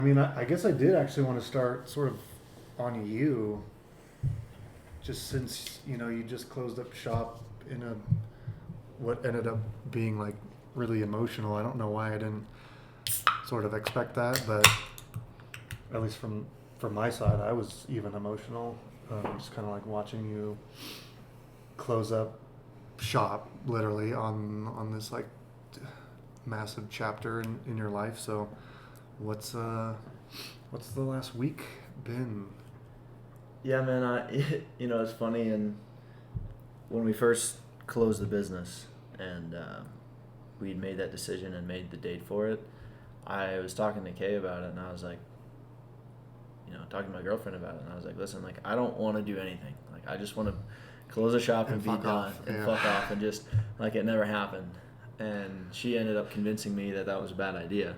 I mean, I guess I did actually want to start sort of on you, just since you just closed up shop in a what ended up being like really emotional. I don't know why I didn't sort of expect that, but at least from my side, I was even emotional. Just kind of like watching you close up shop, literally on this like massive chapter in your life. So, what's the last week been? Yeah, man. It's funny. And when we first closed the business and we'd made that decision and made the date for it, I was talking to Kay about it, and I was like, talking to my girlfriend about it, and I was like, listen, like, I don't want to do anything. Like, I just want to close the shop and be fuck done off. and Yeah. fuck off and just like it never happened. And she ended up convincing me that that was a bad idea.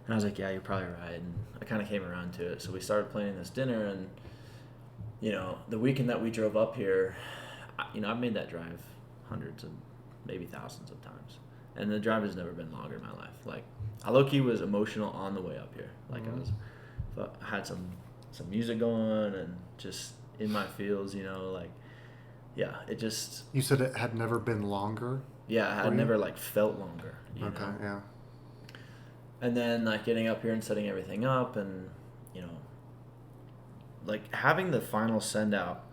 And I was like, yeah, you're probably right. And I kind of came around to it. So we started planning this dinner, and the weekend that we drove up here, I've made that drive hundreds and maybe thousands of times, and the drive has never been longer in my life. Like, I low-key was emotional on the way up here. Like, I had some music going and just in my feels, like, yeah, it just, You said it had never been longer. yeah, I had never like felt longer, Okay, know. yeah. And then like getting up here and setting everything up, and like having the final send out.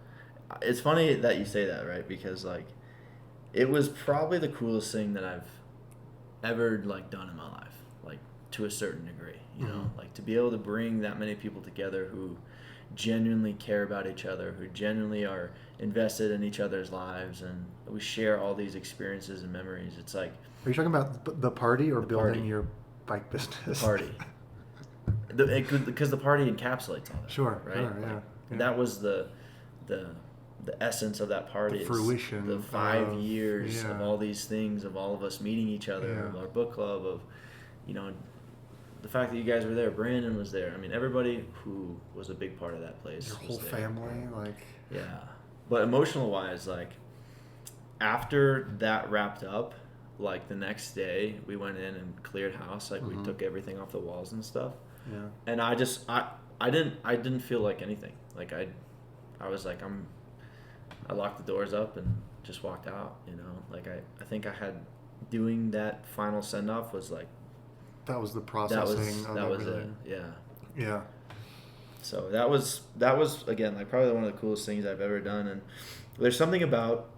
It's funny that you say that, right? Because like it was probably the coolest thing that I've ever like done in my life, like to a certain degree, like to be able to bring that many people together who genuinely care about each other, who genuinely are invested in each other's lives, and we share all these experiences and memories. It's like Are you talking about the party or the building party, your bike business? the party, because the party encapsulates all that. Sure, right? sure, yeah, And yeah. that was the essence of that party. The is fruition the 5 years yeah. of all these things, of all of us meeting each other, Yeah. of our book club, of the fact that you guys were there. Brandon was there. I mean, everybody who was a big part of that place. Your was whole there. family, like. Yeah, but emotional wise, like after that wrapped up, like the next day we went in and cleared house. Like we took everything off the walls and stuff. Yeah. And I didn't feel like anything. Like I was like I locked the doors up and just walked out. Like I think I had doing that final send off was like That was the that processing of was it. everything. Yeah. Yeah. So that was again like probably one of the coolest things I've ever done. And there's something about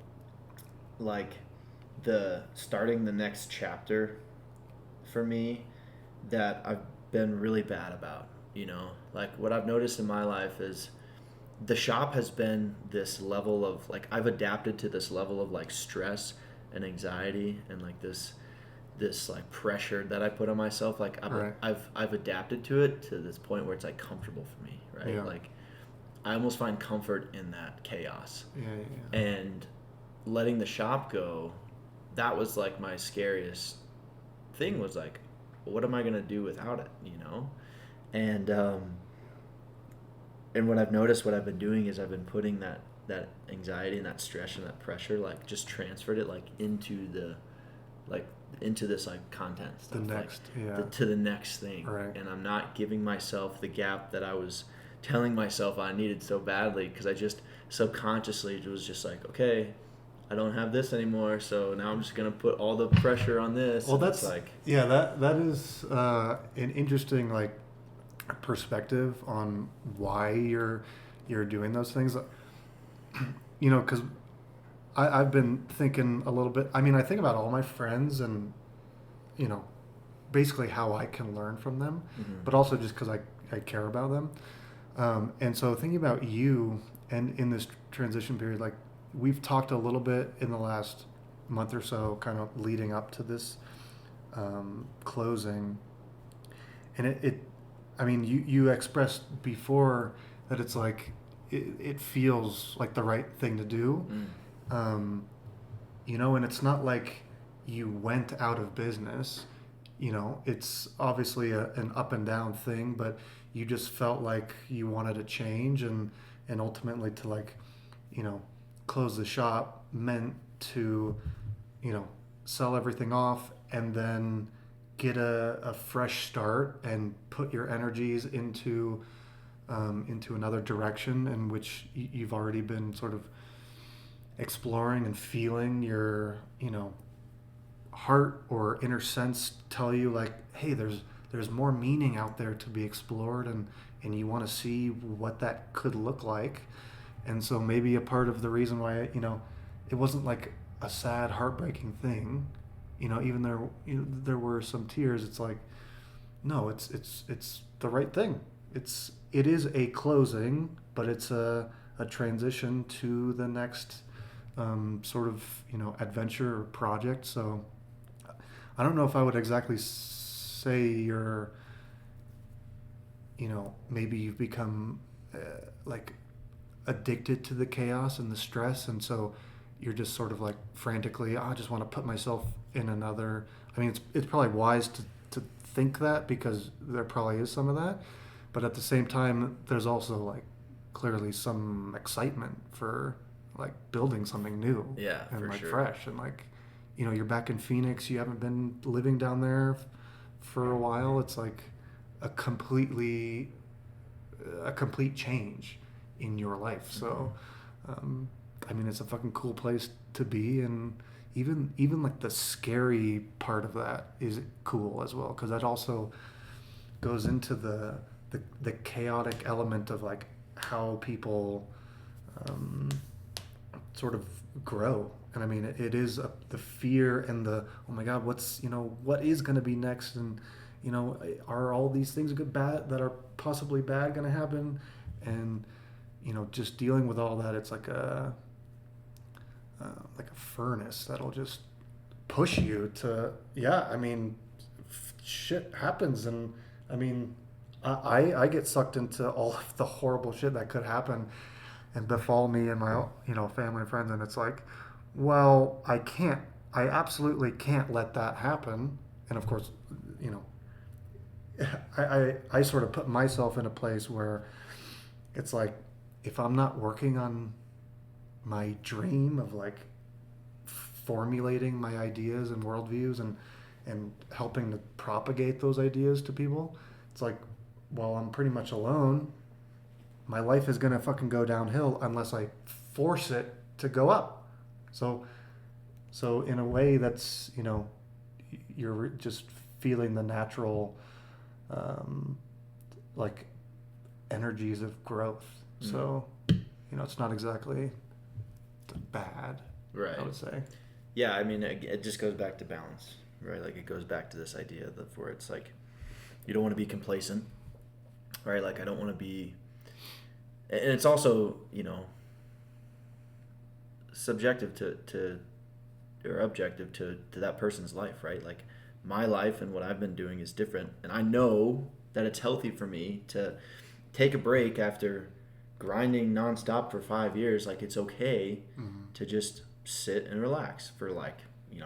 like the starting the next chapter for me that I've been really bad about. Like what I've noticed in my life is the shop has been this level of like I've adapted to this level of like stress and anxiety and like this like pressure that I put on myself. Like Right. I've adapted to it to this point where it's like comfortable for me, right? Yeah. Like I almost find comfort in that chaos. Yeah. And letting the shop go, that was like my scariest thing, was like, what am I gonna do without it, And and what I've noticed, what I've been doing is I've been putting that anxiety and that stress and that pressure, like just transferred it like into this like content stuff, The next, like, yeah. to the next thing. Right. And I'm not giving myself the gap that I was telling myself I needed so badly, because I just subconsciously it was just like, okay, I don't have this anymore, so now I'm just gonna put all the pressure on this. Well, And that's it's like, yeah. That is an interesting like perspective on why you're doing those things. Because I've been thinking a little bit. I mean, I think about all my friends and basically how I can learn from them, but also just because I care about them. And so thinking about you and in this transition period, like we've talked a little bit in the last month or so, kind of leading up to this closing. And I mean, you expressed before that it's like, it feels like the right thing to do. And it's not like you went out of business. It's obviously an up and down thing, but you just felt like you wanted a change, and ultimately to like, close the shop meant to, sell everything off and then get a fresh start and put your energies into another direction in which you've already been sort of exploring and feeling your, heart or inner sense tell you like, hey, there's more meaning out there to be explored, and you want to see what that could look like. And so maybe a part of the reason why, it wasn't like a sad, heartbreaking thing, even there, there were some tears. It's like, no, it's the right thing. It is a closing, but it's a transition to the next sort of adventure or project. So I don't know if I would exactly say you're, maybe you've become like addicted to the chaos and the stress, and so you're just sort of like frantically, I just want to put myself in another. I mean, it's probably wise to think that, because there probably is some of that, but at the same time, there's also like clearly some excitement for like building something new, Yeah, and for like sure. fresh, and like you're back in Phoenix. You haven't been living down there for a while. It's like a completely a complete change in your life. So, um, I mean, it's a fucking cool place to be, and even like the scary part of that is cool as well, because that also goes into the chaotic element of like how people sort of grow. And I mean, it is the fear and the, oh my God, what is going to be next, and are all these things good, bad, that are possibly bad going to happen, and just dealing with all that. It's like a furnace that'll just push you to, yeah. I mean, shit happens, and I mean, I get sucked into all of the horrible shit that could happen and befall me and my family and friends, and it's like, well, I absolutely can't let that happen. And of course, you know I sort of put myself in a place where it's like, if I'm not working on my dream of like formulating my ideas and worldviews, and helping to propagate those ideas to people, it's like, well, I'm pretty much alone. My life is gonna fucking go downhill unless I force it to go up. So in a way, that's, you're just feeling the natural um, like energies of growth. Mm. So it's not exactly bad, Right. I would say. Yeah, I mean, it just goes back to balance, right? Like, it goes back to this idea of where it's like, you don't want to be complacent, right? Like, I don't want to be, and it's also, subjective to or objective to that person's life, right? Like, my life and what I've been doing is different, and I know that it's healthy for me to take a break after grinding nonstop for 5 years. Like, it's okay to just sit and relax for, like,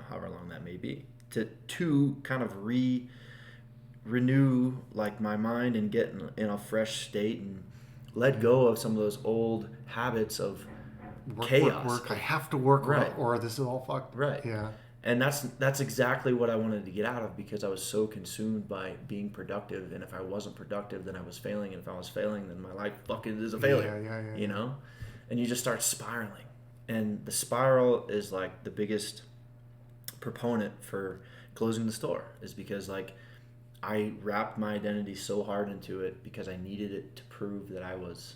however long that may be, to kind of renew like my mind and get in a fresh state and let go of some of those old habits of chaos. Work. I have to work, Right. or this is all fucked. Right. Yeah. And that's exactly what I wanted to get out of, because I was so consumed by being productive, and if I wasn't productive, then I was failing, and if I was failing, then my life fucking is a failure. Yeah. And you just start spiraling, and the spiral is like the biggest proponent for closing the store, is because like I wrapped my identity so hard into it because I needed it to prove that I was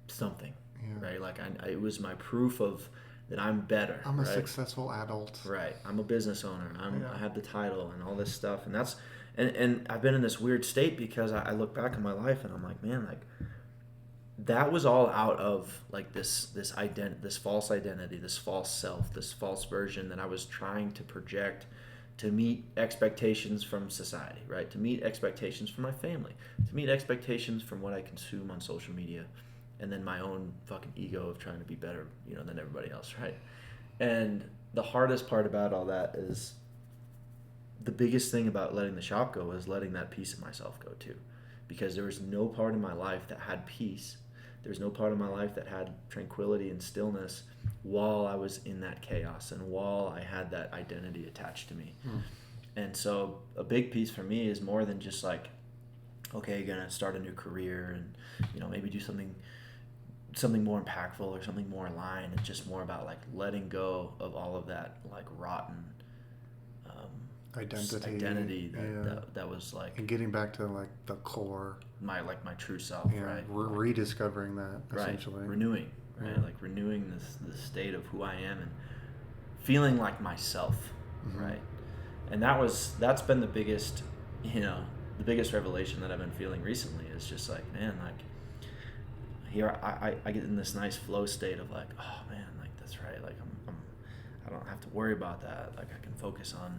something, right? Like, it was my proof of that I'm better. I'm a right? successful adult. Right. I'm a business owner. Yeah. I have the title and all this stuff, and that's and I've been in this weird state because I look back on my life and I'm like, man, like, that was all out of like this false identity, this false self, this false version that I was trying to project to meet expectations from society, right? To meet expectations from my family, to meet expectations from what I consume on social media, and then my own fucking ego of trying to be better, than everybody else, right? And the hardest part about all that is, the biggest thing about letting the shop go is letting that piece of myself go too, because there was no part of my life that had peace. There's no part of my life that had tranquility and stillness while I was in that chaos and while I had that identity attached to me. And so a big piece for me is more than just like, okay, you're gonna start a new career and, you know, maybe do something more impactful or something more aligned. It's just more about like letting go of all of that like rotten identity that was like, and getting back to like the core, my true self, right? Rediscovering that, Right. essentially. Renewing, right? Like renewing this state of who I am and feeling like myself, right? And that's been the biggest, the biggest revelation that I've been feeling recently is just like, man, like here I get in this nice flow state of like, oh man, like that's right, like I don't have to worry about that. Like I can focus on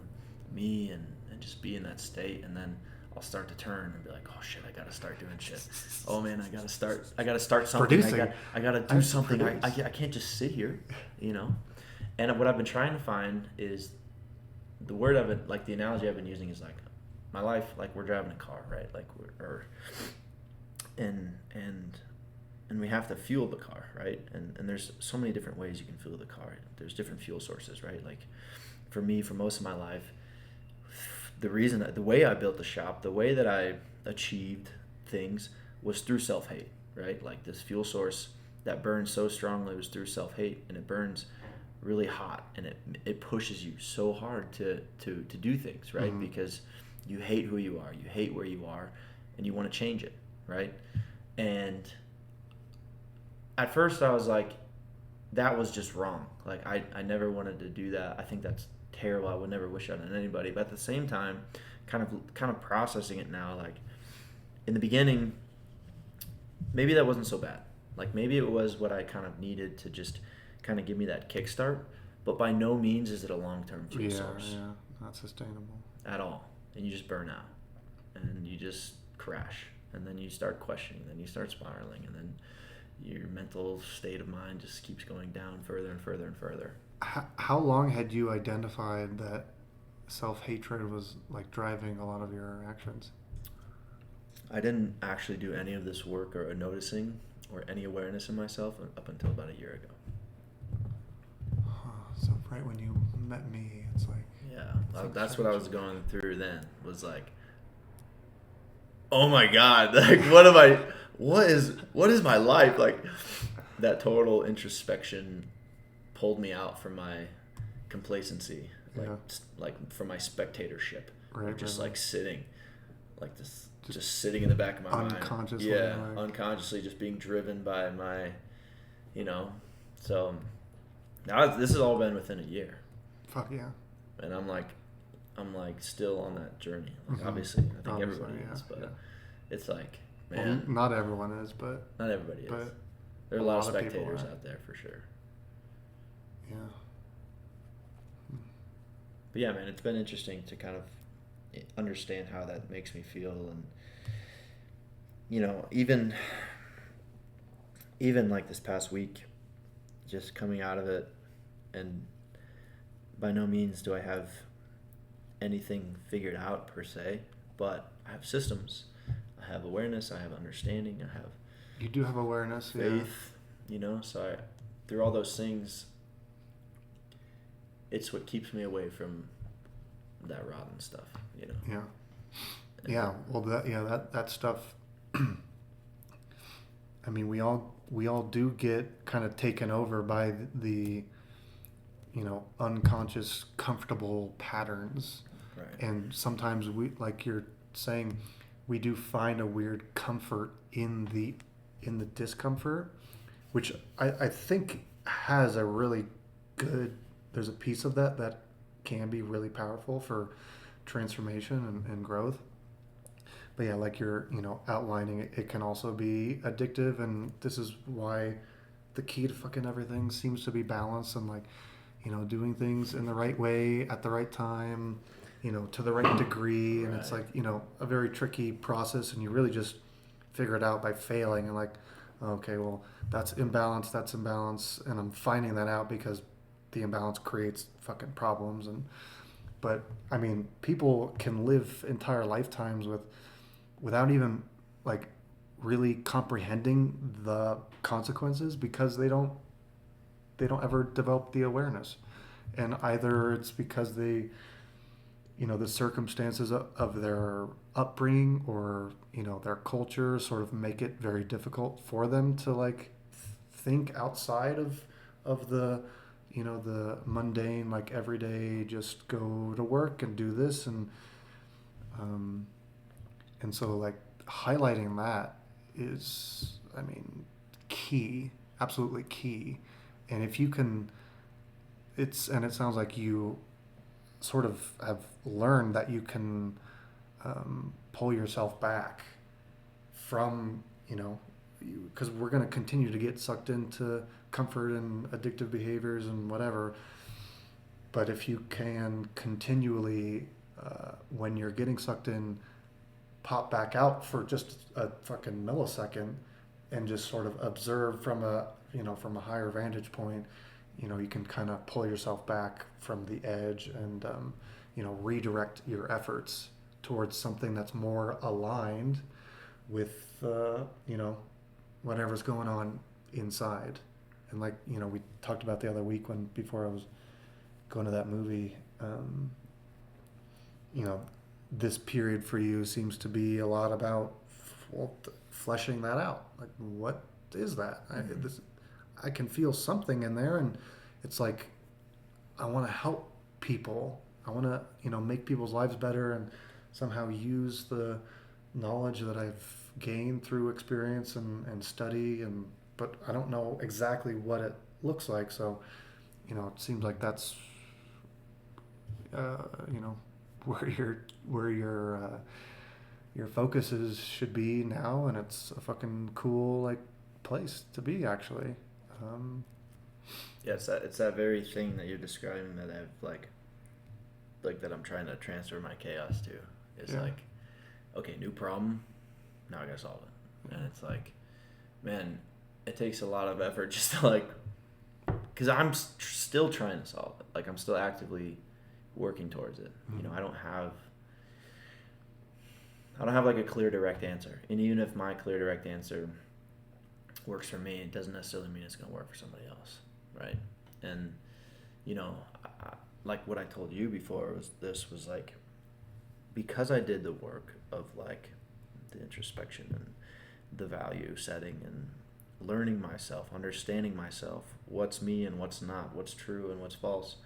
me and just be in that state, and then I'll start to turn and be like, oh shit, I gotta start doing shit. Oh man, I gotta start something. Producing. I gotta do something. I can't just sit here, And what I've been trying to find is the word of it, like the analogy I've been using is like my life, like we're driving a car, right? Like and we have to fuel the car, right? And there's so many different ways you can fuel the car. There's different fuel sources, right? Like for me, for most of my life, the way I built the shop, the way that I achieved things was through self-hate, right? Like this fuel source that burns so strongly was through self-hate, and it burns really hot, and it pushes you so hard to do things, right? Mm-hmm. Because you hate who you are, you hate where you are, and you want to change it, right? And at first I was like, that was just wrong. Like I never wanted to do that. I think that's terrible. I would never wish that on anybody. But at the same time, kind of processing it now, like in the beginning, maybe that wasn't so bad. Like maybe it was what I kind of needed to just kind of give me that kickstart. But by no means is it a long-term fuel source. Yeah, not sustainable at all. And you just burn out, and you just crash, and then you start questioning, then you start spiraling, and then your mental state of mind just keeps going down further and further and further. How long had you identified that self-hatred was like driving a lot of your actions? I didn't actually do any of this work or noticing or any awareness in myself up until about a year ago. So right when you met me, it's like... Yeah, that's what I was going through then, was like, oh my God, like what is my life? Like that total introspection pulled me out from my complacency, like from my spectatorship, like sitting, like this, just sitting in the back of my mind. Unconsciously just being driven by my, so now this has all been within a year. Fuck yeah. And I'm like still on that journey. Like obviously, I think everybody is, but it's like, man. Well, not everyone is, but not everybody is. But there are a lot of spectators out there for sure. Yeah. But yeah, man, it's been interesting to kind of understand how that makes me feel, and even like this past week, just coming out of it, and by no means do I have anything figured out per se, but I have systems, I have awareness, I have understanding, I have... You do have awareness, faith, so through all those things, it's what keeps me away from that rotten stuff, Yeah. Yeah, well, that stuff, I mean, we all do get kind of taken over by the unconscious, comfortable patterns. Right. And sometimes we, like you're saying, we do find a weird comfort in the discomfort, which I think has a really good, there's a piece of that can be really powerful for transformation and growth. But yeah, like you're, outlining, it can also be addictive, and this is why the key to fucking everything seems to be balance and like, doing things in the right way at the right time, to the right degree. And it's like, a very tricky process, and you really just figure it out by failing and like, okay, well, that's imbalance, and I'm finding that out because the imbalance creates fucking problems. But I mean, people can live entire lifetimes without even like really comprehending the consequences because they don't ever develop the awareness. And either it's because they the circumstances of their upbringing, or their culture sort of make it very difficult for them to like think outside of the mundane, like everyday, just go to work and do this, um, and so like highlighting that is, I mean, key, absolutely key. And if you can, and it sounds like you sort of have learned that you can pull yourself back from, because we're going to continue to get sucked into comfort and addictive behaviors and whatever. But if you can continually, when you're getting sucked in, pop back out for just a fucking millisecond and just sort of observe from a higher vantage point, you can kind of pull yourself back from the edge and redirect your efforts towards something that's more aligned with whatever's going on inside. And like we talked about the other week before I was going to that movie, you know this period for you seems to be a lot about fleshing that out. Like, what is that? I can feel something in there, and it's like I want to help people. I want to make people's lives better, and somehow use the knowledge that I've gained through experience and study, but I don't know exactly what it looks like. So it seems like that's uh, you know where your focuses should be now, and it's a fucking cool like place to be, actually. Yeah, it's that very thing that you're describing that I've like that I'm trying to transfer my chaos to. It's Yeah. like, okay, new problem, now I gotta solve it. And it's like, man, it takes a lot of effort just to like, because I'm still trying to solve it. Like, I'm still actively working towards it. Mm-hmm. I don't have like a clear direct answer. And even if my clear direct answer works for me, it doesn't necessarily mean it's going to work for somebody else, right? And like what I told you before was like, because I did the work of like the introspection and the value setting and learning myself, understanding myself, what's me and what's not, what's true and what's false.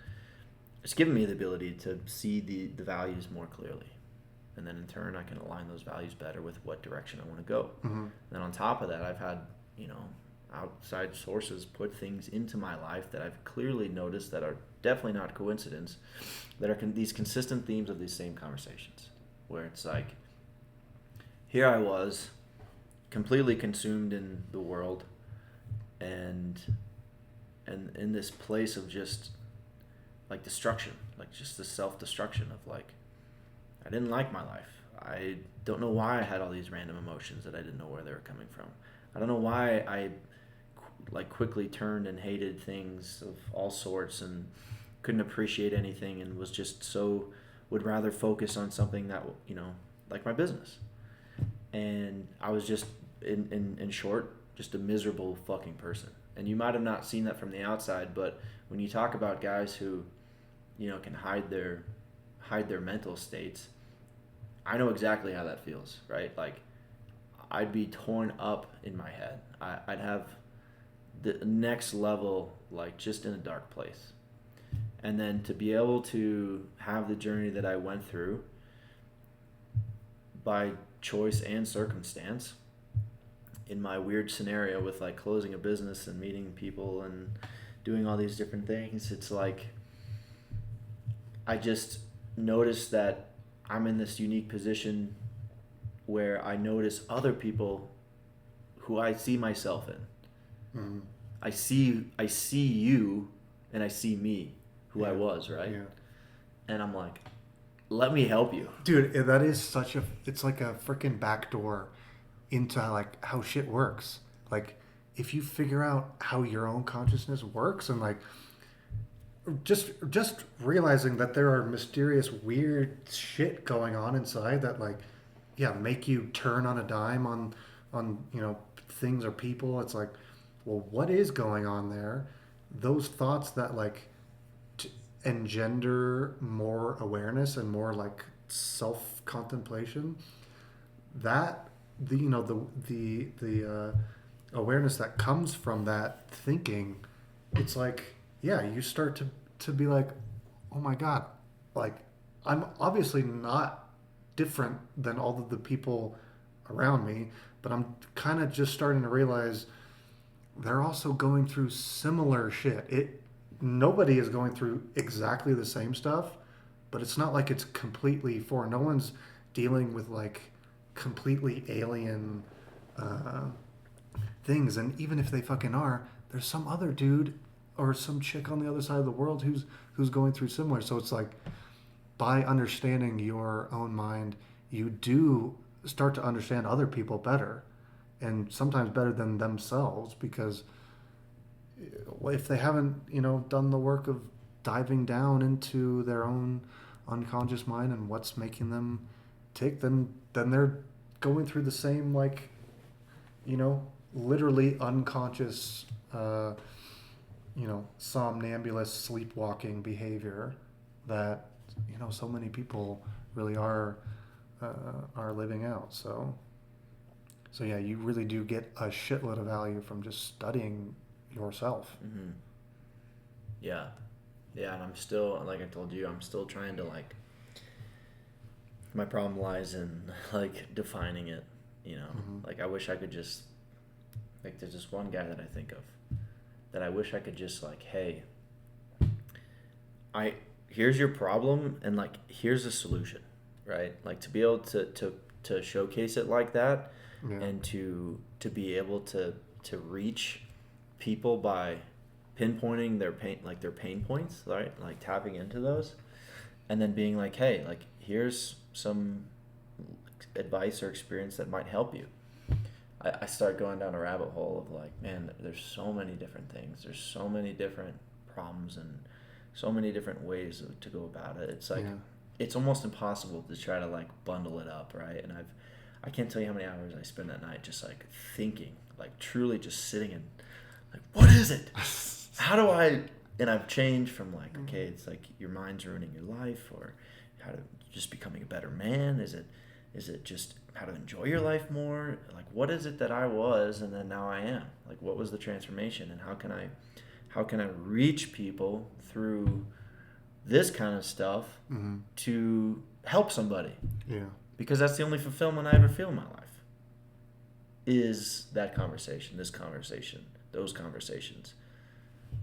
It's given me the ability to see the values more clearly. And then in turn, I can align those values better with what direction I want to go. Mm-hmm. And on top of that, I've had, outside sources put things into my life that I've clearly noticed that are definitely not coincidence, that are these consistent themes of these same conversations, where it's like, here I was, completely consumed in the world, and in this place of just like destruction, like just the self-destruction of like, I didn't like my life. I don't know why I had all these random emotions that I didn't know where they were coming from. I don't know why I like quickly turned and hated things of all sorts and couldn't appreciate anything, and was just would rather focus on something that, like my business. And I was just, in short, just a miserable fucking person. And you might have not seen that from the outside, but when you talk about guys who, can hide their mental states, I know exactly how that feels, right? Like, I'd be torn up in my head. I'd have the next level, like, just in a dark place. And then to be able to have the journey that I went through by choice and circumstance, in my weird scenario with like closing a business and meeting people and doing all these different things, it's like, I just noticed that I'm in this unique position where I notice other people who I see myself in. Mm-hmm. I see you, and I see me, who I was, right? Yeah. And I'm like, let me help you. Dude, that is it's like a freaking backdoor into like how shit works. Like, if you figure out how your own consciousness works, and like just realizing that there are mysterious weird shit going on inside that like make you turn on a dime on things or people. It's like, well, what is going on there? Those thoughts that like engender more awareness and more like self contemplation, that the awareness that comes from that thinking, it's like, yeah, you start to be like, oh my god, like I'm obviously not different than all of the people around me, but I'm kind of just starting to realize they're also going through similar shit. Nobody is going through exactly the same stuff, but it's not like it's completely foreign. No one's dealing with like completely alien uh, things, and even if they fucking are, there's some other dude or some chick on the other side of the world who's going through similar. So it's like, by understanding your own mind, you do start to understand other people better, and sometimes better than themselves, because if they haven't, done the work of diving down into their own unconscious mind and what's making them tick, then they're going through the same, like, literally unconscious, somnambulous sleepwalking behavior that so many people really are living out. So yeah, you really do get a shitload of value from just studying yourself. Mm-hmm. Yeah, and I'm still, like I told you, I'm still trying to, like, my problem lies in like defining it. Mm-hmm. Like I wish I could just, like, there's this one guy that I think of that I wish I could just, like, hey, here's your problem, and like here's a solution, right? Like to be able to showcase it like that, Yeah. and to be able to reach people by pinpointing their pain points, right? Like tapping into those, and then being like, hey, like here's some advice or experience that might help you. I start going down a rabbit hole of like, man, there's so many different things. There's so many different problems and so many different ways to go about it. It's like, it's almost impossible to try to like bundle it up, right? And I can't tell you how many hours I spend at night just like thinking, like truly just sitting and like, what is it? How do I? And I've changed from like, okay, it's like your mind's ruining your life, or how to just becoming a better man. Is it just how to enjoy your life more? Like, what is it that I was and then now I am? Like, what was the transformation, and how can I reach people through this kind of stuff Mm-hmm. to help somebody? Yeah. Because that's the only fulfillment I ever feel in my life, is that conversation, this conversation, those conversations,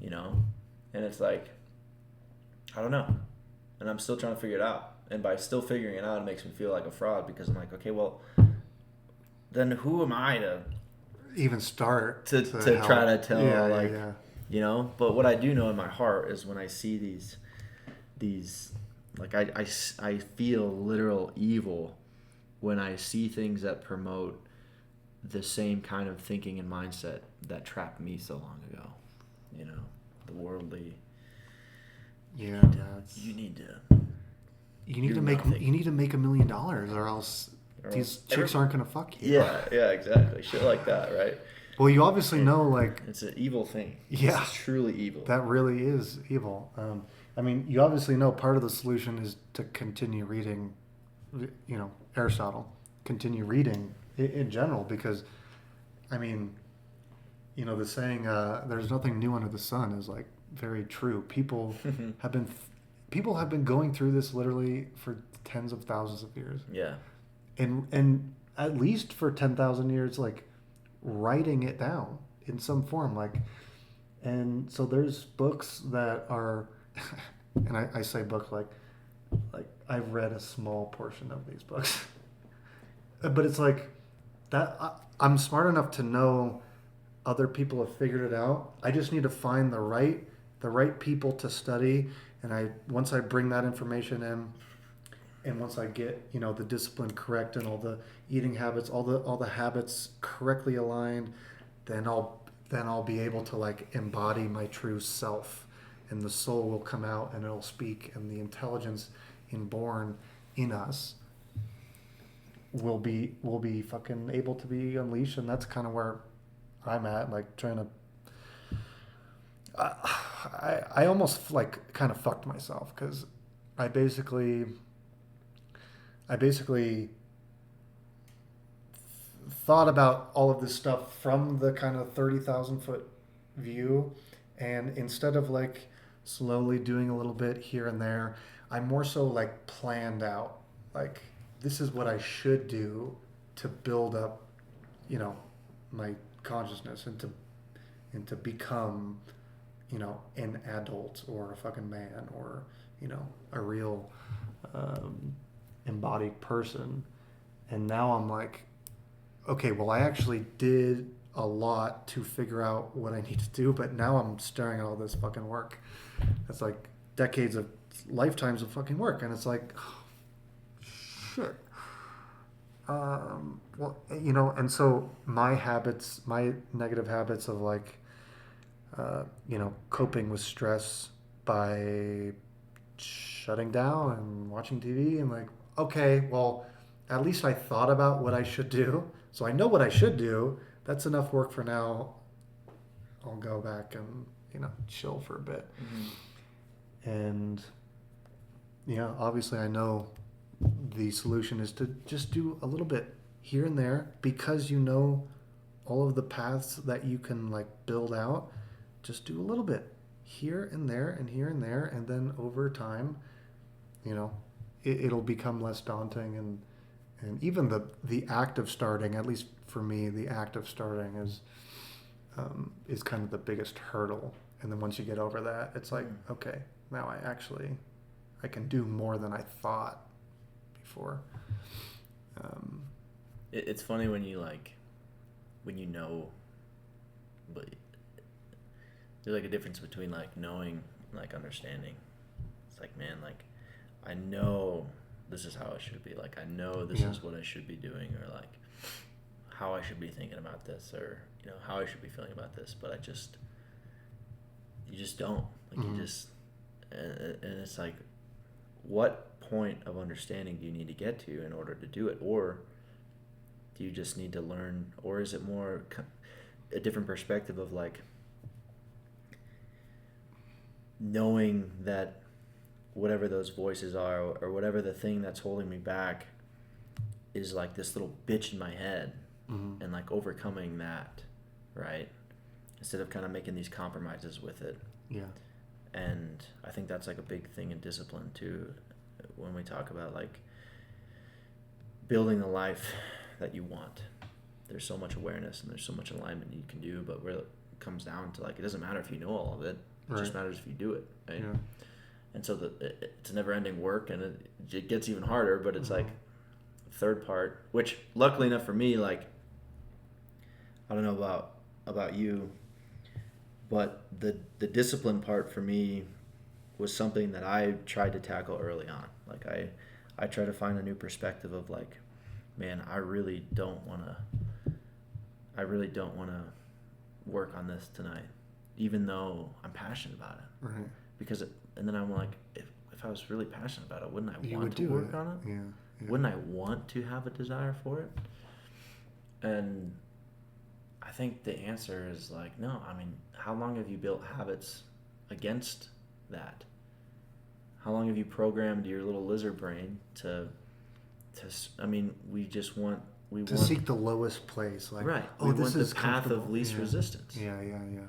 And it's like, I don't know. And I'm still trying to figure it out. And by still figuring it out, it makes me feel like a fraud, because I'm like, okay, well, then who am I to even start to try to tell, yeah. But what I do know in my heart is when I see these like I feel literal evil when I see things that promote the same kind of thinking and mindset that trapped me so long ago. The worldly. Yeah, you need to make nothing. you need to make $1 million, or else these chicks aren't gonna fuck you. Yeah, exactly. Shit like that, right? Well, you obviously know, like, it's an evil thing. Yeah, it's truly evil. That really is evil. I mean, you obviously know part of the solution is to continue reading, Aristotle. Continue reading in general, because, I mean, the saying, "There's nothing new under the sun" is like very true. People have been going through this literally for tens of thousands of years. Yeah. And at least for 10,000 years, like, writing it down in some form, like, and so there's books that are, and I say books like I've read a small portion of these books, but it's like that. I'm smart enough to know other people have figured it out. I just need to find the right people to study, and once I bring that information in, and once I get the discipline correct and all the eating habits, all the habits correctly aligned, then I'll be able to like embody my true self, and the soul will come out and it'll speak, and the intelligence inborn in us will be fucking able to be unleashed. And that's kind of where I'm at, like trying to I almost like kind of fucked myself because I basically I basically thought about all of this stuff from the kind of 30,000 foot view, and instead of like slowly doing a little bit here and there, I more so like planned out like this is what I should do to build up, you know, my consciousness and to become, you know, an adult or a fucking man or, you know, a real um, embodied person. And now I'm like, okay, well, I actually did a lot to figure out what I need to do, but now I'm staring at all this fucking work. It's like decades of lifetimes of fucking work, and it's like, oh, shit. Well, you know, and so my habits, my negative habits of like, you know, coping with stress by shutting down and watching TV and like, okay, well, at least I thought about what I should do. So I know what I should do. That's enough work for now. I'll go back and, you know, chill for a bit. Mm-hmm. And, yeah, obviously I know the solution is to just do a little bit here and there because you know all of the paths that you can like build out. Just do a little bit here and there and here and there. And then over time, you know, it'll become less daunting, and even the act of starting, at least for me, the act of starting is kind of the biggest hurdle. And then once you get over that, it's like, okay, now I can do more than I thought before. It's funny when you know, but there's like a difference between like knowing and like understanding. It's like, man, like I know this is how it should be. Like, I know this is what I should be doing, or like how I should be thinking about this, or, you know, how I should be feeling about this. But you just don't. Like, you just, and it's like, what point of understanding do you need to get to in order to do it? Or do you just need to learn, or is it more a different perspective of like knowing that whatever those voices are, or whatever the thing that's holding me back is like this little bitch in my head, and like overcoming that, right? Instead of kind of making these compromises with it. Yeah. And I think that's like a big thing in discipline too, when we talk about like building the life that you want. There's so much awareness and there's so much alignment you can do, but where it comes down to like, it doesn't matter if you know all of it. It just matters if you do it, right? Yeah. And so it's never-ending work, and it gets even harder. But it's like third part, which luckily enough for me, like I don't know about you, but the discipline part for me was something that I tried to tackle early on. Like I try to find a new perspective of like, man, I really don't want to work on this tonight, even though I'm passionate about it. Right. Because and then I'm like, if I was really passionate about it, wouldn't I want to work on it? Yeah. Wouldn't I want to have a desire for it? And I think the answer is like, no. I mean, how long have you built habits against that? How long have you programmed your little lizard brain to I mean, we want seek the lowest place, like, right. Oh, this want is the path of least resistance. Yeah.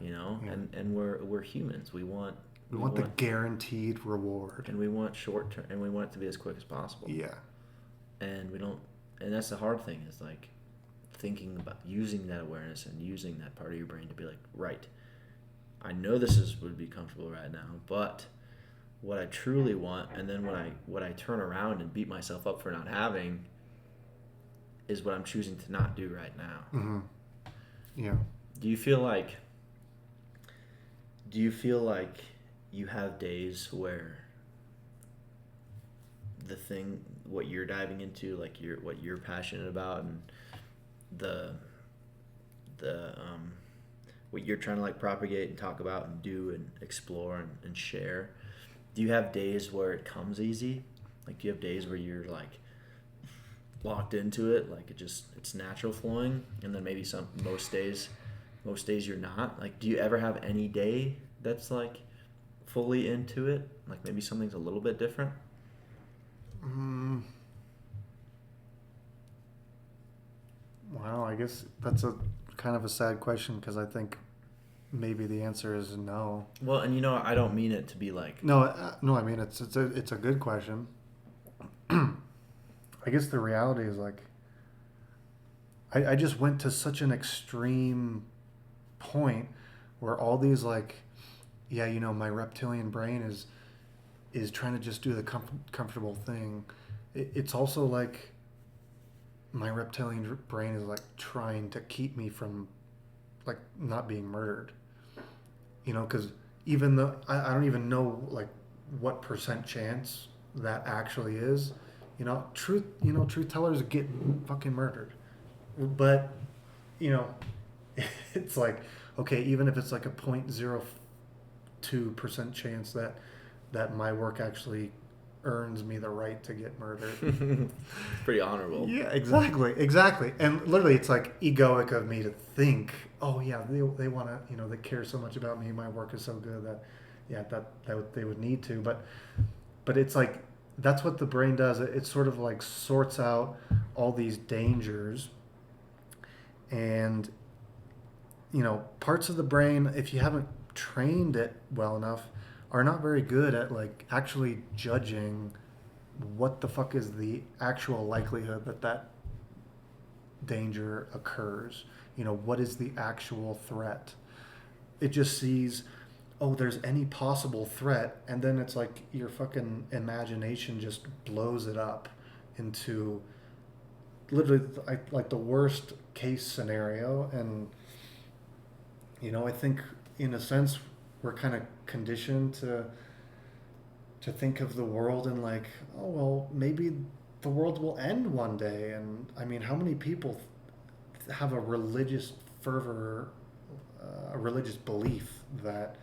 You know, and we're humans. We want the guaranteed reward, and we want short term, and we want it to be as quick as possible. Yeah. And we don't, and that's the hard thing, is like thinking about using that awareness and using that part of your brain to be like, right, I know would be comfortable right now, but what I truly want, and then what I turn around and beat myself up for not having, is what I'm choosing to not do right now. Mm-hmm. Yeah. Do you feel like you have days where what you're diving into, like what you're passionate about, and the what you're trying to like propagate and talk about and do and explore and share, do you have days where it comes easy? Like, do you have days where you're like locked into it, like it's natural flowing, and then maybe most days you're not? Like, do you ever have any day that's like fully into it? Like maybe something's a little bit different? Mm, well, I guess that's a kind of a sad question because I think maybe the answer is no. Well, and I don't mean it to be like, No, no. I mean, it's a good question. I guess the reality is like I just went to such an extreme point where all these like, yeah, my reptilian brain is trying to just do the comfortable thing. It's also like my reptilian brain is like trying to keep me from like not being murdered. Because even though I don't even know like what percent chance that actually is. Truth tellers get fucking murdered. But you know, it's like, okay, even if it's like a 0.02% chance that my work actually earns me the right to get murdered. pretty honorable. Yeah, exactly. And literally, it's like egoic of me to think, oh yeah, they want to, they care so much about me. My work is so good that, yeah, that they would need to. But it's like that's what the brain does. It sort of like sorts out all these dangers, and parts of the brain, if you haven't trained it well enough, are not very good at like actually judging what the fuck is the actual likelihood that danger occurs. What is the actual threat? It just sees, oh, there's any possible threat, and then it's like your fucking imagination just blows it up into literally like the worst case scenario. And I think in a sense we're kind of conditioned to think of the world in like, oh well, maybe the world will end one day. And I mean, how many people have a religious fervor, a religious belief that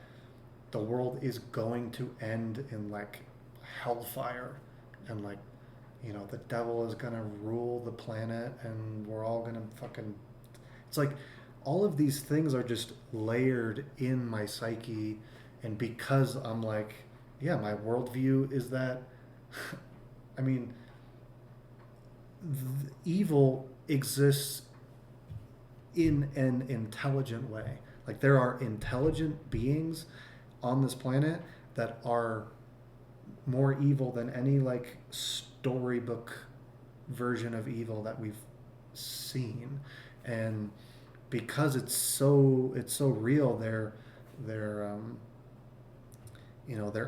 the world is going to end in like hellfire, and like, the devil is gonna rule the planet and we're all gonna fucking, it's like all of these things are just layered in my psyche. And because I'm like, yeah, my worldview is that, I mean, evil exists in an intelligent way. Like there are intelligent beings on this planet that are more evil than any like storybook version of evil that we've seen. And because it's so real, their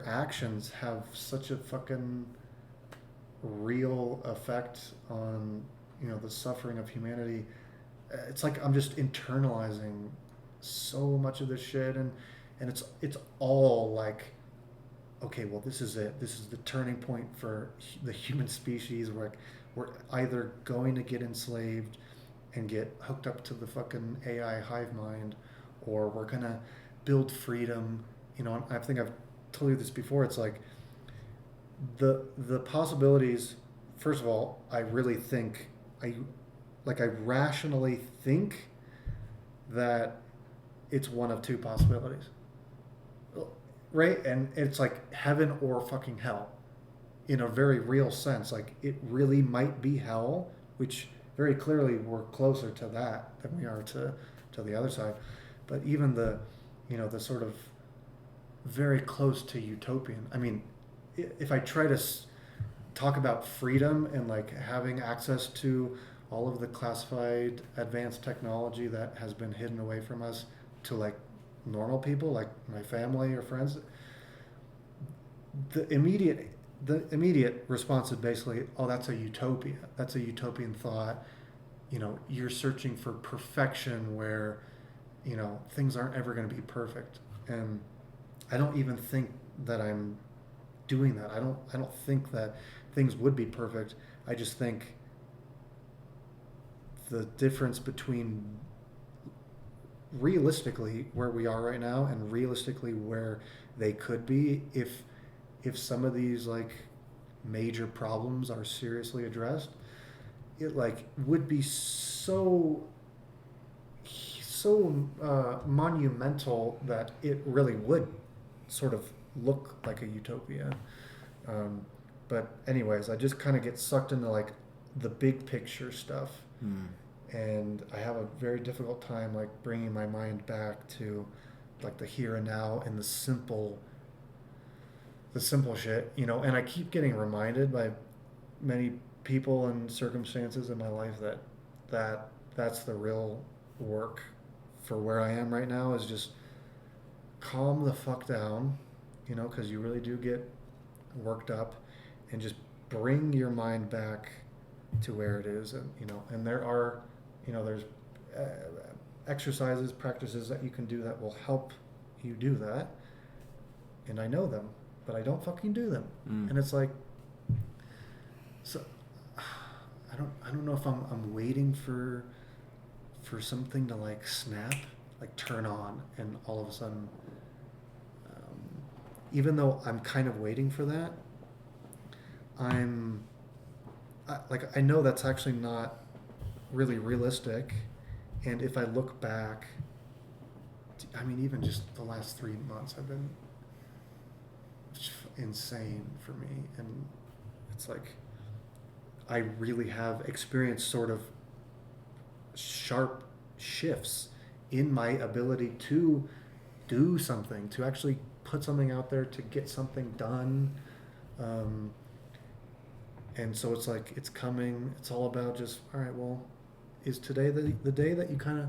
actions have such a fucking real effect on the suffering of humanity. It's like I'm just internalizing so much of this shit. And it's all like, okay, well, this is it. This is the turning point for the human species. We're either going to get enslaved and get hooked up to the fucking AI hive mind, or we're gonna build freedom. I think I've told you this before. It's like the possibilities. First of all, I really think I rationally think that it's one of two possibilities, right? And it's like heaven or fucking hell, in a very real sense. Like it really might be hell, which very clearly we're closer to that than we are to the other side. But even the sort of very close to utopian. I mean, if I try to talk about freedom and like having access to all of the classified advanced technology that has been hidden away from us to like normal people, like my family or friends, the immediate response is basically, oh, that's a utopia. That's a utopian thought. You're searching for perfection where, things aren't ever going to be perfect. And I don't even think that I'm doing that. I don't think that things would be perfect. I just think the difference between realistically where we are right now and realistically where they could be, if some of these like major problems are seriously addressed, it like would be so monumental that it really would sort of look like a utopia. But anyways, I just kind of get sucked into like the big picture stuff. And I have a very difficult time like bringing my mind back to like the here and now and the simple shit, you know. And I keep getting reminded by many people and circumstances in my life that's the real work for where I am right now, is just calm the fuck down, you know, because you really do get worked up, and just bring your mind back to where it is. And you know, and there are, you know, there's exercises, practices that you can do that will help you do that, and I know them, but I don't fucking do them. And it's like, so I don't know if I'm waiting for something to like snap, like turn on, and all of a sudden, even though I'm kind of waiting for that, I know that's actually not really realistic. And if I look back, I mean, even just the last 3 months have been insane for me. And it's like, I really have experienced sort of sharp shifts in my ability to do something, to actually put something out there, to get something done. And so it's like, it's coming. It's all about just, all right, well, is today the day that you kind of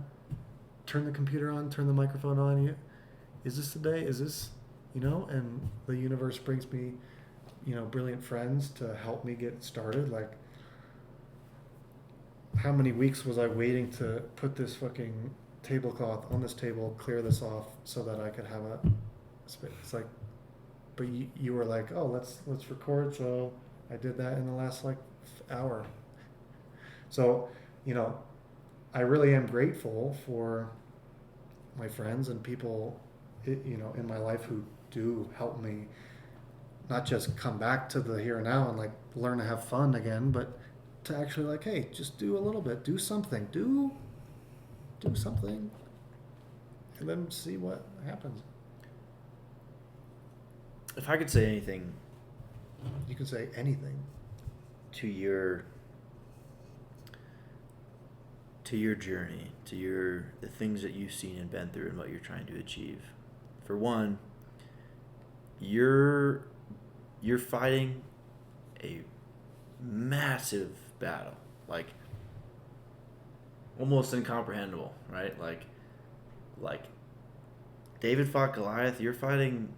turn the computer on, turn the microphone on? Is this the day? Is this, you know? And the universe brings me, you know, brilliant friends to help me get started. Like, how many weeks was I waiting to put this fucking tablecloth on this table, clear this off so that I could have a space? It's like, but you were like, oh, let's record. So I did that in the last like hour. So, you know, I really am grateful for my friends and people, you know, in my life who do help me not just come back to the here and now and like learn to have fun again, but to actually like, hey, just do a little bit, do something, do something, and then see what happens. If I could say anything, you can say anything to your journey, to the things that you've seen and been through and what you're trying to achieve. For one, you're fighting a massive battle, like almost incomprehensible, right? Like David fought Goliath, you're fighting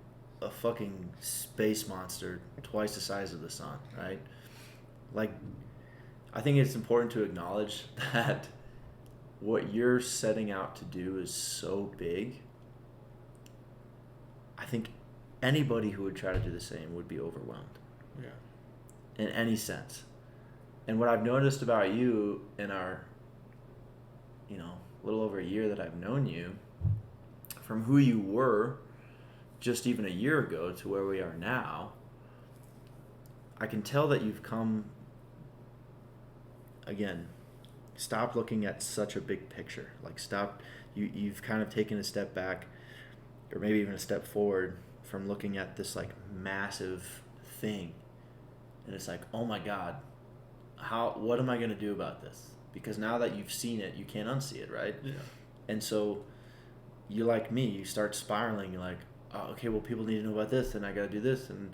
a fucking space monster twice the size of the sun, right? Like, I think it's important to acknowledge that what you're setting out to do is so big. I think anybody who would try to do the same would be overwhelmed. Yeah. In any sense. And what I've noticed about you in our, you know, little over a year that I've known you, from who you were just even a year ago to where we are now, I can tell that you've come, again, stop looking at such a big picture. Like, you've kind of taken a step back, or maybe even a step forward, from looking at this like massive thing. And it's like, oh my God, what am I going to do about this? Because now that you've seen it, you can't unsee it, right? Yeah. And so you're like me, you start spiraling. You're like, oh, okay, well, people need to know about this, and I got to do this, and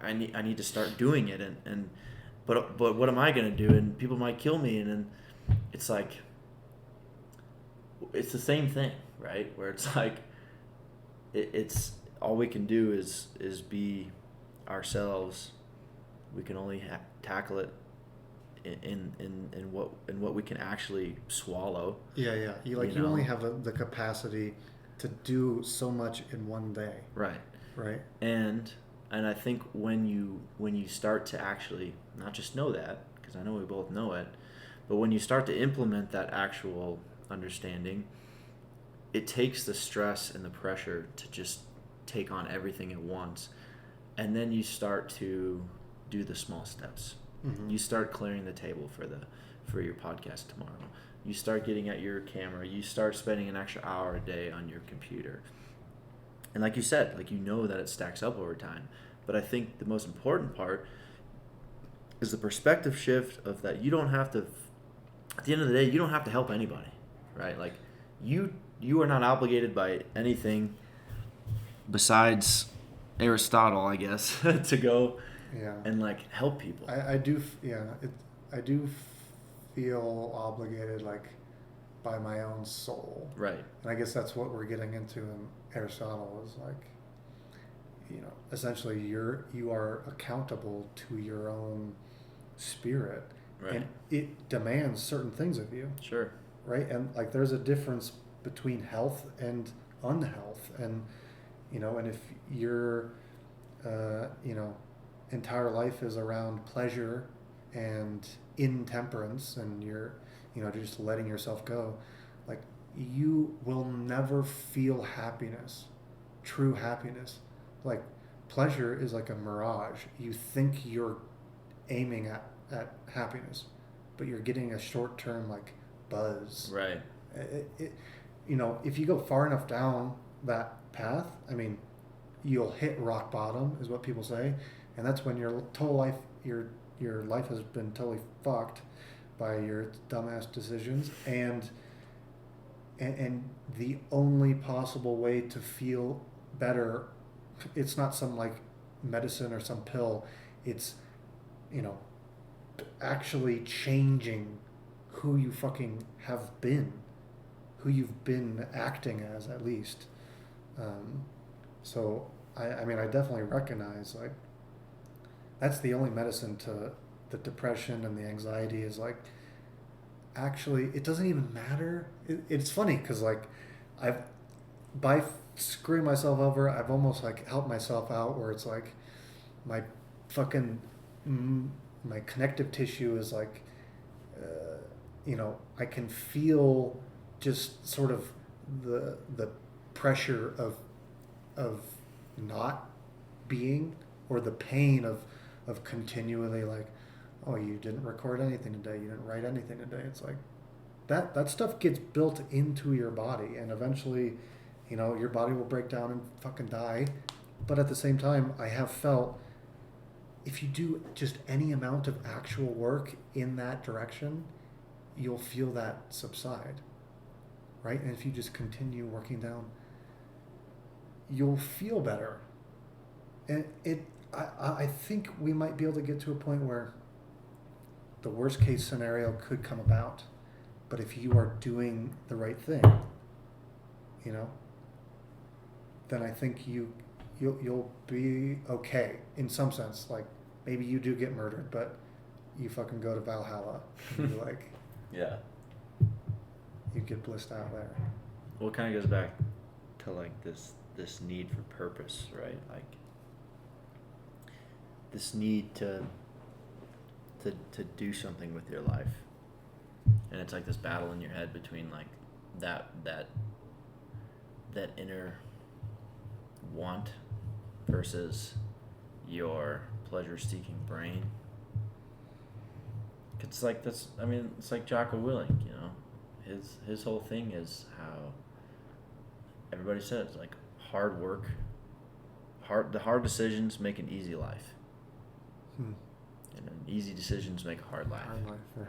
I need to start doing it. But what am I going to do? And people might kill me. And then it's like, it's the same thing, right? Where it's like, it's all we can do is be ourselves. We can only tackle it in what we can actually swallow. Yeah. You only have the capacity to do so much in one day. Right. And I think when you start to actually not just know that, because I know we both know it, but when you start to implement that actual understanding, it takes the stress and the pressure to just take on everything at once, and then you start to do the small steps. Mm-hmm. You start clearing the table for your podcast tomorrow. You start getting at your camera. You start spending an extra hour a day on your computer. And like you said, like, that it stacks up over time. But I think the most important part is the perspective shift of that you don't have to, at the end of the day, you don't have to help anybody, right? Like, you are not obligated by anything besides Aristotle, I guess, to go and like help people. I do I do feel obligated, like, by my own soul. Right. And I guess that's what we're getting into in Aristotle, is like, essentially you are accountable to your own spirit. Right. And it demands certain things of you. Sure. Right? And like, there's a difference between health and unhealth. And, and if your, entire life is around pleasure and intemperance, and you're, just letting yourself go, like, you will never feel happiness, true happiness. Like, pleasure is like a mirage. You think you're aiming at happiness, but you're getting a short-term, like, buzz. Right. If you go far enough down that path, I mean, you'll hit rock bottom, is what people say, and that's when your total life, your life has been totally fucked by your dumbass decisions, and the only possible way to feel better, it's not some, like, medicine or some pill, it's, actually changing who you fucking have been, who you've been acting as, at least. So I mean, I definitely recognize, like, that's the only medicine to the depression and the anxiety, is like, actually, it doesn't even matter. It's funny because, like, by screwing myself over, I've almost, like, helped myself out, where it's like my fucking my connective tissue is like, I can feel just sort of the pressure of not being, or the pain of continually, like, oh, you didn't record anything today, you didn't write anything today. It's like that stuff gets built into your body, and eventually, your body will break down and fucking die. But at the same time, I have felt, if you do just any amount of actual work in that direction, you'll feel that subside, right? And if you just continue working down, you'll feel better. And I think we might be able to get to a point where the worst case scenario could come about, but if you are doing the right thing, then I think you'll be okay in some sense. Like, maybe you do get murdered, but you fucking go to Valhalla, and you like, yeah, you get blissed out there. Well, it kind of goes back to, like, this need for purpose, right? Like, this need to do something with your life, and it's like this battle in your head between, like, that inner want versus your pleasure-seeking brain. It's like this. I mean, it's like Jocko Willink. His whole thing is how everybody says, like, hard work, the hard decisions make an easy life. And then easy decisions make a hard life. Hard life, yeah.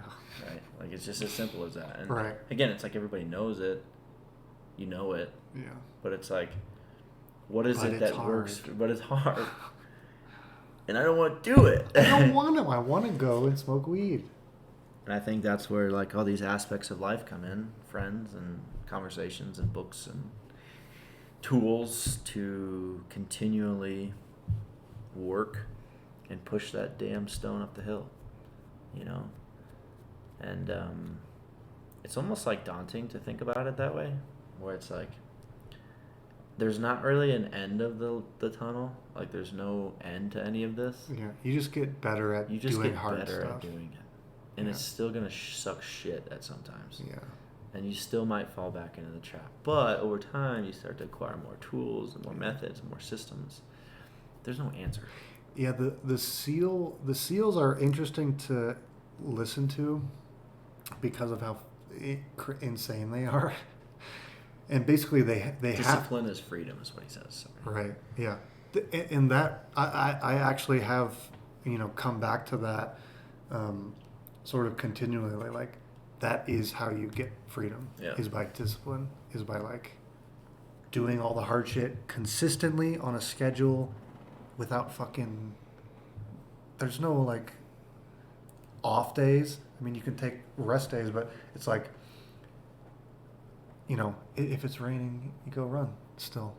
Right? Like, it's just as simple as that. And right. Again, it's like everybody knows it. You know it. Yeah. But it's like, what is it that hard. works? But it's hard. And I don't want to do it. I don't want to. I want to go and smoke weed. And I think that's where, like, all these aspects of life come in. Friends and conversations and books and tools to continually work and push that damn stone up the hill, and it's almost, like, daunting to think about it that way, where it's like there's not really an end of the tunnel. Like, there's no end to any of this. Yeah, you just get better at doing hard stuff. At doing it, and it's still gonna suck shit at sometimes. Yeah. And you still might fall back into the trap, but over time you start to acquire more tools and more methods and more systems. There's no answer. Yeah, the seals are interesting to listen to because of how insane they are. and basically they have discipline is freedom, is what he says. right. Yeah, and that I actually have come back to that sort of continually, like that is how you get freedom. Yeah. Is by discipline. Is by like doing all the hard shit consistently on a schedule without fucking. There's no like off days. I mean, you can take rest days, but it's like, if it's raining, you go run still,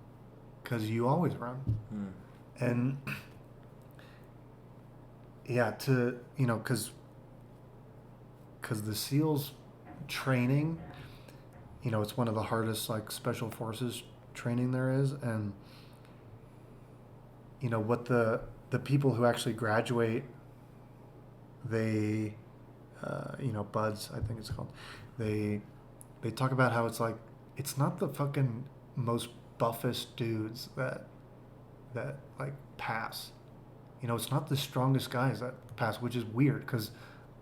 because you always run. And yeah, because the SEALs training, it's one of the hardest like special forces training there is, and what the people who actually graduate, they buds, I think it's called, they talk about how it's like it's not the fucking most buffest dudes that like pass. It's not the strongest guys that pass, which is weird because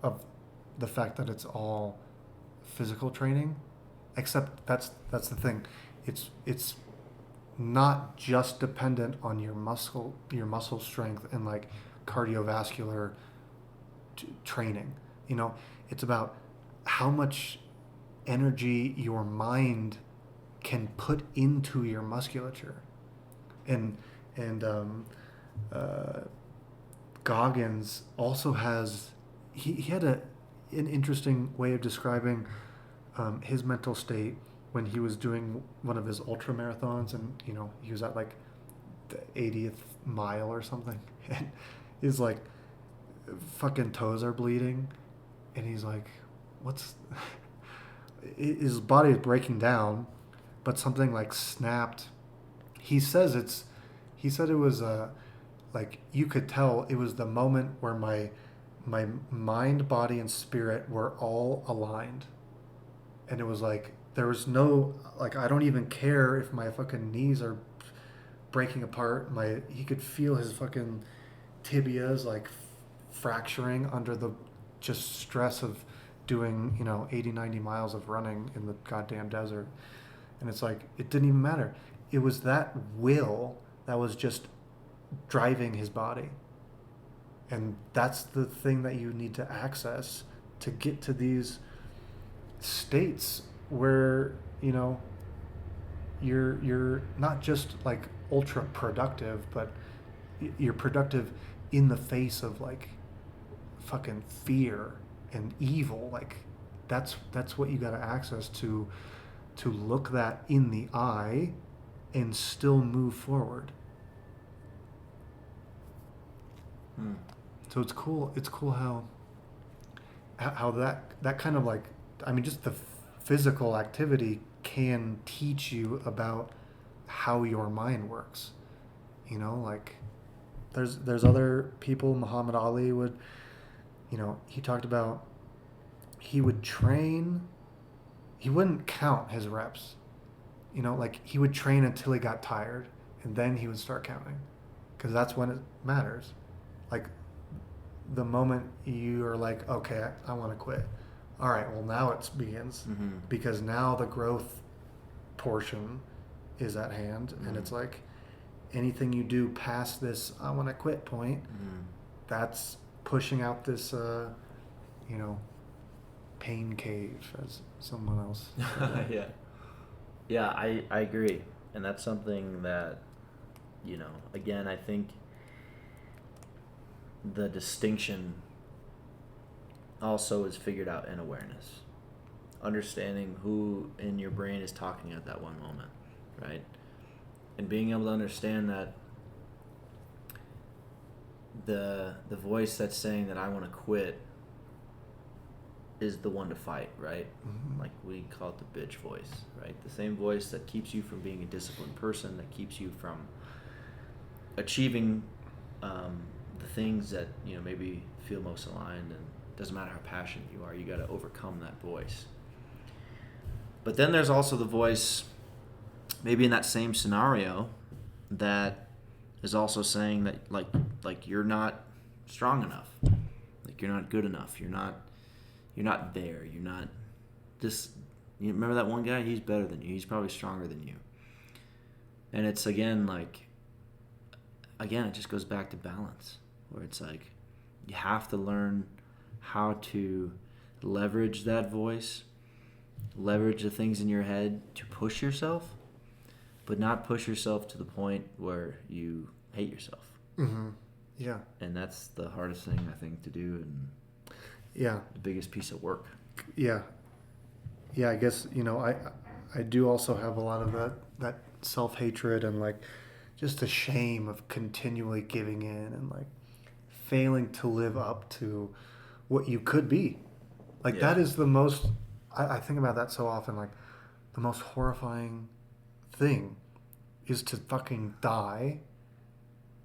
of the fact that it's all physical training. Except that's the thing. It's not just dependent on your muscle strength and like cardiovascular training. It's about how much energy your mind can put into your musculature. And Goggins also has he had an interesting way of describing his mental state when he was doing one of his ultra marathons, and he was at like the 80th mile or something, and his like fucking toes are bleeding, and he's like, what's his body is breaking down, but something like snapped. He said it was like you could tell it was the moment where my mind, body, and spirit were all aligned, and it was like there was no like I don't even care if my fucking knees are breaking apart. He could feel his fucking tibias like fracturing under the just stress of doing 80, 90 miles of running in the goddamn desert. And it's like it didn't even matter. It was that will that was just driving his body. And that's the thing that you need to access to get to these states where you're not just like ultra productive, but you're productive in the face of like fucking fear and evil. Like that's what you got to access to look that in the eye and still move forward. So it's cool how that kind of like, I mean, just the physical activity can teach you about how your mind works. Like there's other people. Muhammad Ali would, he talked about he would train. He wouldn't count his reps. Like he would train until he got tired, and then he would start counting, because that's when it matters. Like the moment you are like, okay, I want to quit. All right, well now it begins, because now the growth portion is at hand, and it's like anything you do past this I want to quit point, that's pushing out this pain cave, as someone else said. Yeah, I agree. And that's something that, again, I think the distinction also is figured out in awareness. Understanding who in your brain is talking at that one moment, right? And being able to understand that the voice that's saying that I want to quit is the one to fight, right? Like we call it the bitch voice, right? The same voice that keeps you from being a disciplined person, that keeps you from achieving the things that maybe feel most aligned. And it doesn't matter how passionate you are, you got to overcome that voice. But then there's also the voice, maybe in that same scenario, that is also saying that like you're not strong enough, like you're not good enough, you're not there, you're not you remember that one guy? He's better than you. He's probably stronger than you. And it's again, it just goes back to balance, where it's like you have to learn how to leverage that voice, leverage the things in your head to push yourself, but not push yourself to the point where you hate yourself. Mm-hmm. Yeah. And that's the hardest thing, I think, to do, and the biggest piece of work. Yeah. I guess, I do also have a lot of that self-hatred and like just the shame of continually giving in and like failing to live up to what you could be. Like that is the most, I think about that so often, like the most horrifying thing is to fucking die,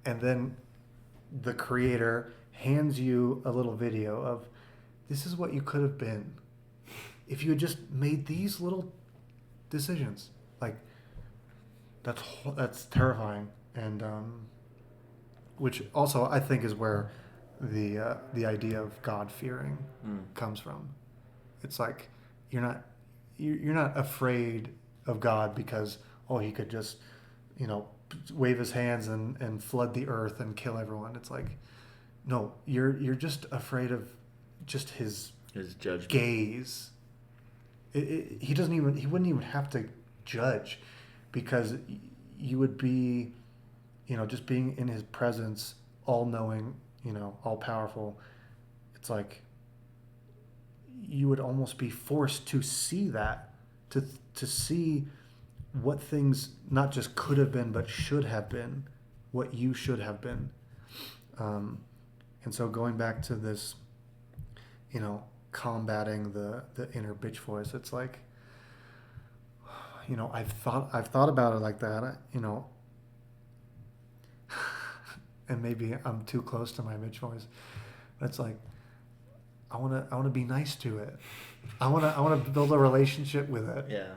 and then the creator hands you a little video of, this is what you could have been if you had just made these little decisions. Like that's terrifying, and which also I think is where the idea of God fearing comes from. It's like you're not afraid of God because he could just wave his hands and flood the earth and kill everyone. It's like, no, you're just afraid of just his judgment, gaze. He wouldn't even have to judge, because you would be, just being in his presence, all knowing, all powerful. It's like you would almost be forced to see that, to see what things not just could have been, but should have been, what you should have been. And so going back to this, combating the inner bitch voice, it's like, I've thought about it like that, and maybe I'm too close to my bitch voice, but it's like, I want to be nice to it. I want to build a relationship with it. Yeah.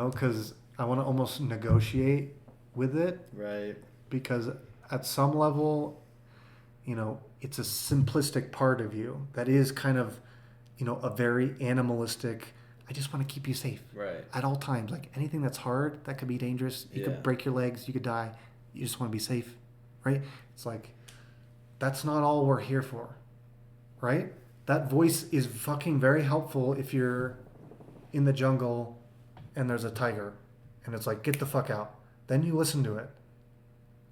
Because I want to almost negotiate with it. Right. Because at some level, it's a simplistic part of you that is kind of, a very animalistic. I just want to keep you safe. Right. At all times. Like anything that's hard, that could be dangerous. You could break your legs. You could die. You just want to be safe. Right? It's like, that's not all we're here for. Right? That voice is fucking very helpful if you're in the jungle and there's a tiger and it's like, get the fuck out. Then you listen to it.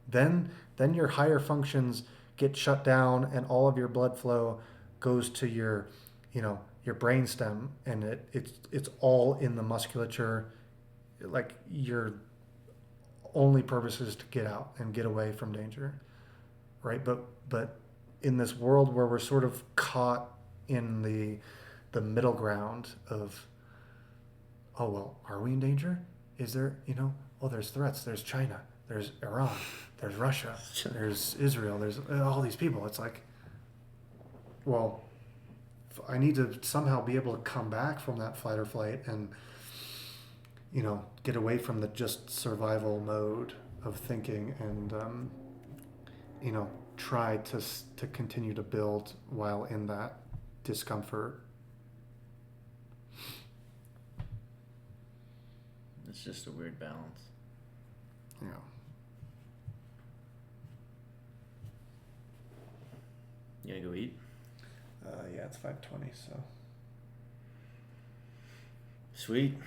Then your higher functions get shut down and all of your blood flow goes to your brainstem, and it's all in the musculature. Like your only purpose is to get out and get away from danger. Right? But in this world where we're sort of caught in the middle ground of, oh, well, are we in danger? Is there, there's threats. There's China. There's Iran. There's Russia. There's Israel. There's all these people. It's like, well, I need to somehow be able to come back from that fight or flight and, get away from the just survival mode of thinking and, try to continue to build while in that discomfort. It's just a weird balance. Yeah. You gonna go eat? Yeah, it's 5:20, so. Sweet.